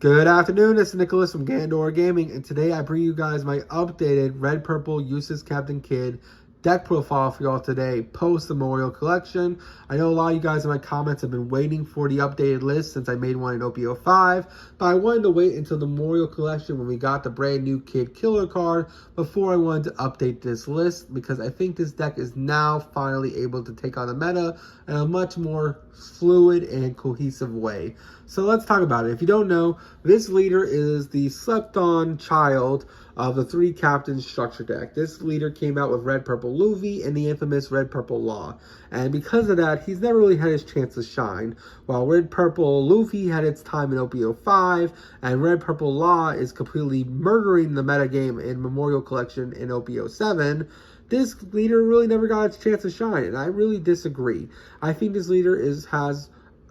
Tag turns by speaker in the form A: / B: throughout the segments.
A: Good afternoon, this is Nicholas from Gandor Gaming, and today I bring you guys my updated Red Purple Eustass Captain Kidd deck profile for y'all today, post Memorial Collection. I know a lot of you guys in my comments have been waiting for the updated list since I made one in OPO 5, but I wanted to wait until the Memorial Collection when we got the brand new Kidd Killer card before I wanted to update this list, because I think this deck is now finally able to take on the meta in a much more fluid and cohesive way. So let's talk about it. If you don't know, this leader is the slept-on child of the 3 captain structure deck. This leader came out with Red Purple Luffy and the infamous Red Purple Law. And because of that, he's never really had his chance to shine. While Red Purple Luffy had its time in OPO 5, and Red Purple Law is completely murdering the metagame in Memorial Collection in OPO 7, this leader really never got its chance to shine, and I really disagree. I think this leader has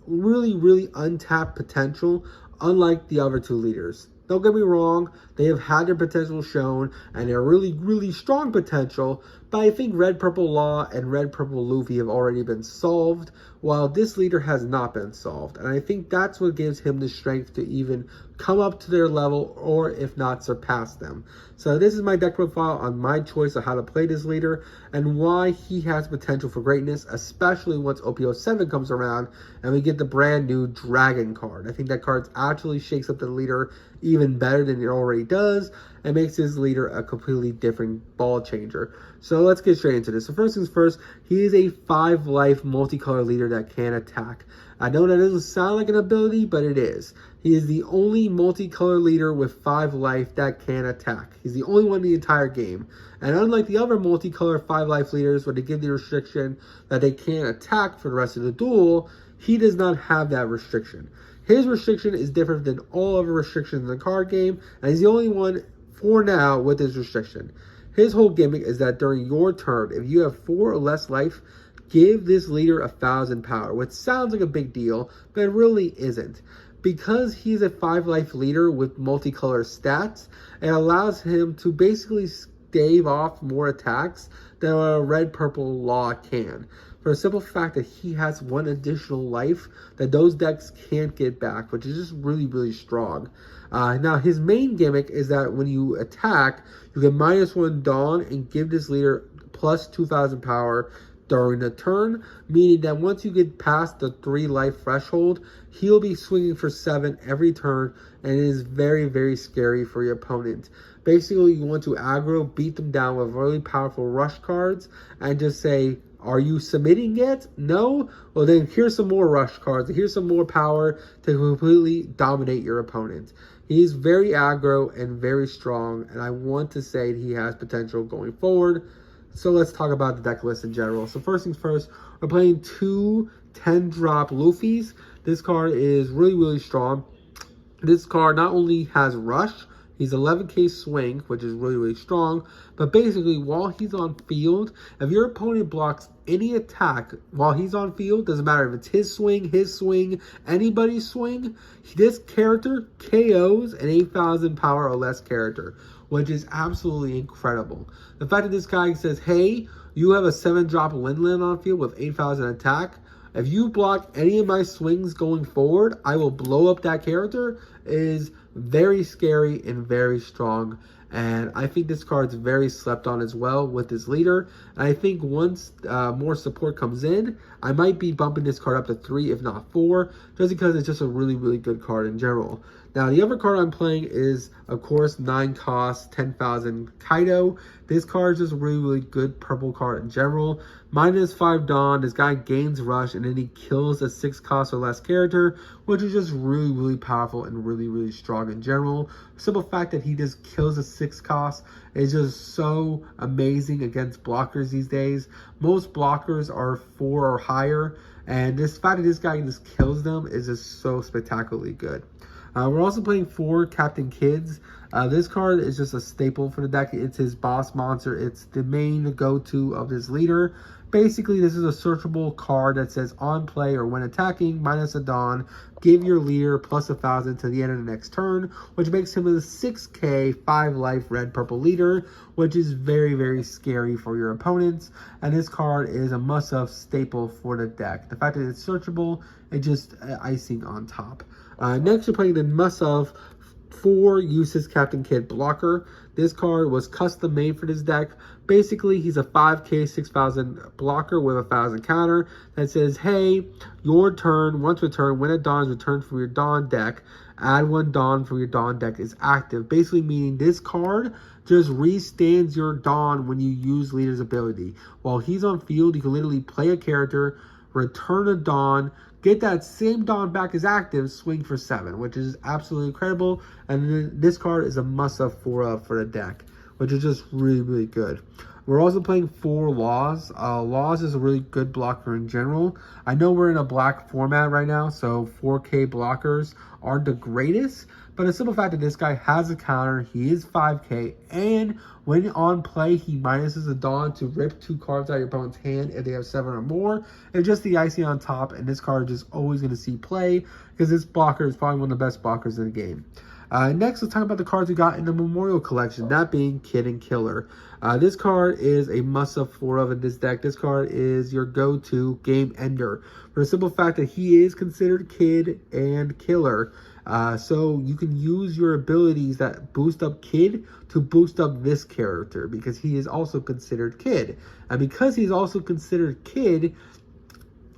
A: really untapped potential, unlike the other 2 leaders. Don't get me wrong, they have had their potential shown, and they're really strong potential, but I think Red Purple Law and Red Purple Luffy have already been solved, while this leader has not been solved. And I think that's what gives him the strength to even come up to their level, or if not, surpass them. So this is my deck profile on my choice of how to play this leader, and why he has potential for greatness, especially once OPO 7 comes around, and we get the brand new Dragon card. I think that card actually shakes up the leader even better than it already does, and makes his leader a completely different ball changer. So let's get straight into this. So first things first, he is a 5-life multicolor leader that can attack. I know that doesn't sound like an ability, but it is. He is the only multicolor leader with 5 life that can attack. He's the only one in the entire game. And unlike the other multicolor 5-life leaders where they give the restriction that they can't attack for the rest of the duel, he does not have that restriction. His restriction is different than all other restrictions in the card game, and he's the only one for now with his restriction. His whole gimmick is that during your turn, if you have 4 or less life, give this leader 1,000 power, which sounds like a big deal, but it really isn't. Because he's a 5-life leader with multicolor stats, it allows him to basically stave off more attacks than a Red Purple Law can, for the simple fact that he has 1 additional life that those decks can't get back, which is just really strong. Now, his main gimmick is that when you attack, you get -1 Dawn and give this leader plus 2,000 power during the turn, meaning that once you get past the 3 life threshold, he'll be swinging for 7 every turn, and it is very scary for your opponent. Basically, you want to aggro, beat them down with really powerful rush cards, and just say, are you submitting yet? No? Well, then here's some more rush cards. Here's some more power to completely dominate your opponent. He's very aggro and very strong, and I want to say he has potential going forward. So let's talk about the deck list in general. So first things first, we're playing 2 10-drop Luffys. This card is really strong. This card not only has rush, he's 11k swing, which is really strong, but basically while he's on field, if your opponent blocks any attack while he's on field, doesn't matter if it's his swing, anybody's swing, this character KOs an 8,000 power or less character, which is absolutely incredible. The fact that this guy says, hey, you have a 7-drop Linland on field with 8,000 attack, if you block any of my swings going forward, I will blow up that character, is very scary and very strong. And I think this card's very slept on as well with this leader. And I think once more support comes in, I might be bumping this card up to 3, if not 4, just because it's just a really good card in general. Now, the other card I'm playing is, of course, 9 cost, 10,000 Kaido. This card is just a really good purple card in general. -5 Dawn, this guy gains rush, and then he kills a 6 cost or less character, which is just really powerful and really strong in general. The simple fact that he just kills a 6 cost is just so amazing against blockers these days. Most blockers are 4 or higher, and this fact that this guy just kills them is just so spectacularly good. We're also playing 4 Captain Kidds. This card is just a staple for the deck. It's his boss monster. It's the main go-to of this leader. Basically, this is a searchable card that says on play or when attacking, -1 Dawn, give your leader plus 1,000 to the end of the next turn, which makes him a 6k 5-life red purple leader, which is very scary for your opponents. And this card is a must-have staple for the deck. The fact that it's searchable, it's just icing on top. Next, you're playing the must-have 4 Eustass Captain Kid blocker. This card was custom made for this deck. Basically, he's a 5k 6000 blocker with a 1000 counter that says, hey, your turn, once returned, when a Dawn is returned from your Dawn deck, add 1 Dawn from your Dawn deck is active. Basically meaning this card just restands your Dawn when you use Leader's ability. While he's on field, you can literally play a character, return a Dawn, get that same Dawn back as active, swing for 7, which is absolutely incredible. And this card is a must-have for the deck, which is just really, really good. We're also playing 4 Laws. Laws is a really good blocker in general. I know we're in a black format right now, so 4K blockers aren't the greatest, but the simple fact that this guy has a counter, he is 5K, and when on play, he minuses a Dawn to rip 2 cards out of your opponent's hand if they have 7 or more. It's just the icing on top, and this card is just always going to see play because this blocker is probably one of the best blockers in the game. Next, let's talk about the cards we got in the Memorial Collection, that being Kid and Killer. This card is a must-have 4 in this deck. This card is your go-to game ender for the simple fact that he is considered Kid and Killer. So you can use your abilities that boost up Kid to boost up this character because he is also considered Kid. And because he's also considered Kid,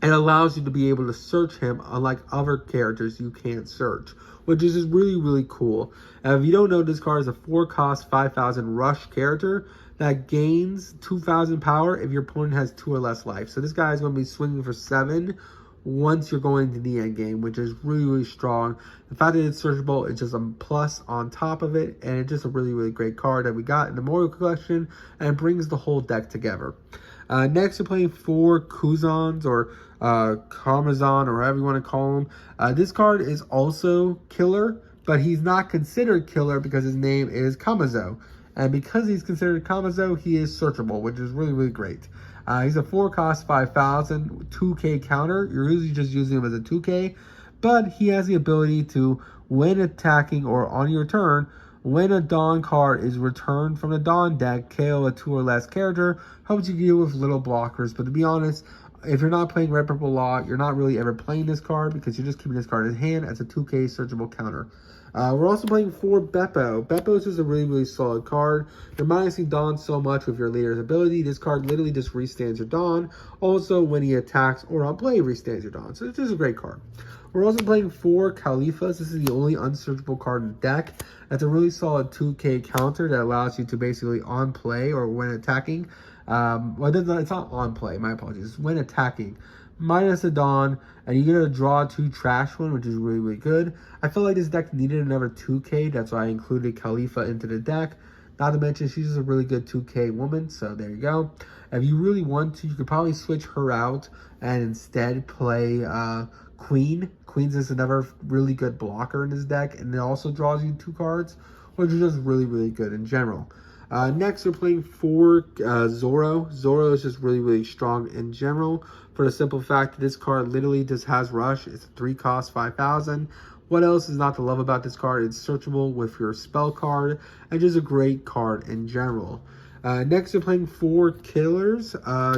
A: it allows you to be able to search him unlike other characters you can't search, which is just really, really cool. If you don't know, this card is a 4-cost 5000 rush character that gains 2000 power if your opponent has 2 or less life. So this guy is going to be swinging for 7 once you're going to the end game, which is really, really strong. The fact that it's searchable is just a plus on top of it, and it's just a really, really great card that we got in the Memorial Collection, and it brings the whole deck together. Next, we're playing 4 Kuzans or Karmazan, or however you want to call him. This card is also Killer, but he's not considered Killer because his name is Kamazo. And because he's considered Kamazo, he is searchable, which is really, really great. He's a 4-cost 5000, 2k counter. You're usually just using him as a 2k, but he has the ability to, when attacking or on your turn, when a Dawn card is returned from the Dawn deck, KO a 2 or less character, helps you deal with little blockers. But to be honest, if you're not playing Red Purple Law, you're not really ever playing this card because you're just keeping this card in hand as a 2k searchable counter. We're also playing 4 Beppo. Beppo is just a really, really solid card. You're minusing Dawn so much with your Leader's ability. This card literally just restands your Dawn. Also, when he attacks or on play, restands your Dawn. So it's just a great card. We're also playing 4 Khalifas. This is the only unsearchable card in the deck. That's a really solid 2k counter that allows you to basically on play or when attacking. Well, it's not on play, my apologies. It's when attacking. Minus a Dawn, and you're going to draw 2 trash one, which is really, really good. I feel like this deck needed another 2k. That's why I included Khalifa into the deck. Not to mention, she's just a really good 2k woman, so there you go. If you really want to, you could probably switch her out and instead play Queen. Queen's is another really good blocker in this deck, and it also draws you 2 cards, which is just really, really good in general. Next, we're playing 4 Zoro. Zoro is just really, really strong in general for the simple fact that this card literally just has Rush. It's a 3-cost 5000. What else is not to love about this card? It's searchable with your spell card, and just a great card in general. Next, we're playing 4 Killers.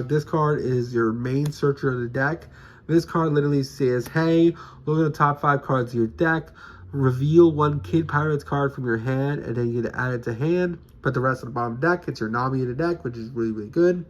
A: This card is your main searcher of the deck. This card literally says, hey, look at the top 5 cards of your deck. Reveal 1 Kid Pirates card from your hand, and then you get to add it to hand. Put the rest on the bottom deck. It's your Nami in the deck, which is really, really good.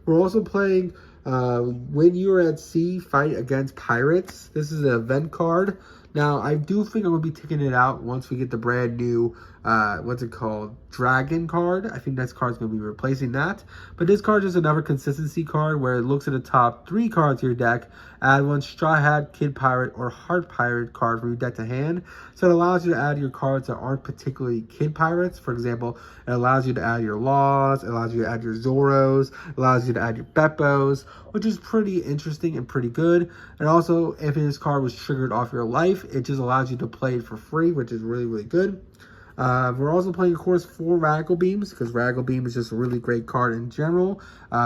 A: We're also playing When You Are at Sea, Fight Against Pirates. This is an event card. Now, I do think I'm going to be taking it out once we get the brand new, what's it called, Dragon card. I think this card's going to be replacing that. But this card is another consistency card where it looks at the top 3 cards of your deck, add 1 Straw Hat, Kid Pirate, or Heart Pirate card from your deck to hand. So it allows you to add your cards that aren't particularly Kid Pirates. For example, it allows you to add your Laws, it allows you to add your Zoros, it allows you to add your Beppos, which is pretty interesting and pretty good. And also, if this card was triggered off your life, it just allows you to play it for free, which is really, really good. We're also playing, of course, 4 Radical Beams, because Radical Beam is just a really great card in general.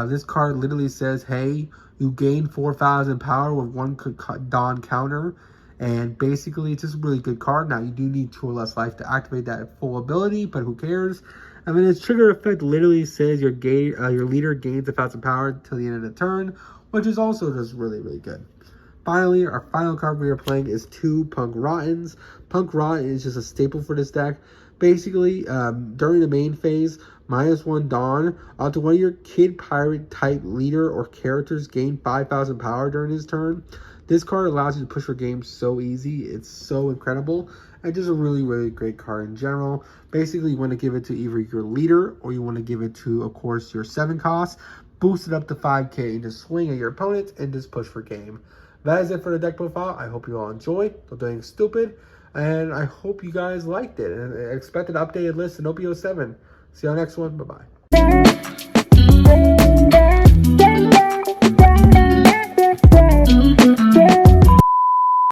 A: This card literally says, hey, you gain 4000 power with 1 Dawn counter. And basically, it's just a really good card. Now, you do need 2 or less life to activate that full ability, but who cares? I mean, its trigger effect literally says your leader gains 1000 power until the end of the turn, which is also just really, really good. Finally, our final card we are playing is 2 Punk Rottens. Punk Rotten is just a staple for this deck. Basically, during the main phase, -1 Dawn, to one of your kid pirate type leader or characters gain 5,000 power during his turn. This card allows you to push for games so easy. It's so incredible. And just a really, really great card in general. Basically, you want to give it to either your leader or you want to give it to, of course, your 7 cost. Boost it up to 5k and just swing at your opponent and just push for game. That is it for the deck profile. I hope you all enjoyed. Don't do anything stupid. And I hope you guys liked it. And I expect an updated list in OPO7. See you on the next one. Bye-bye.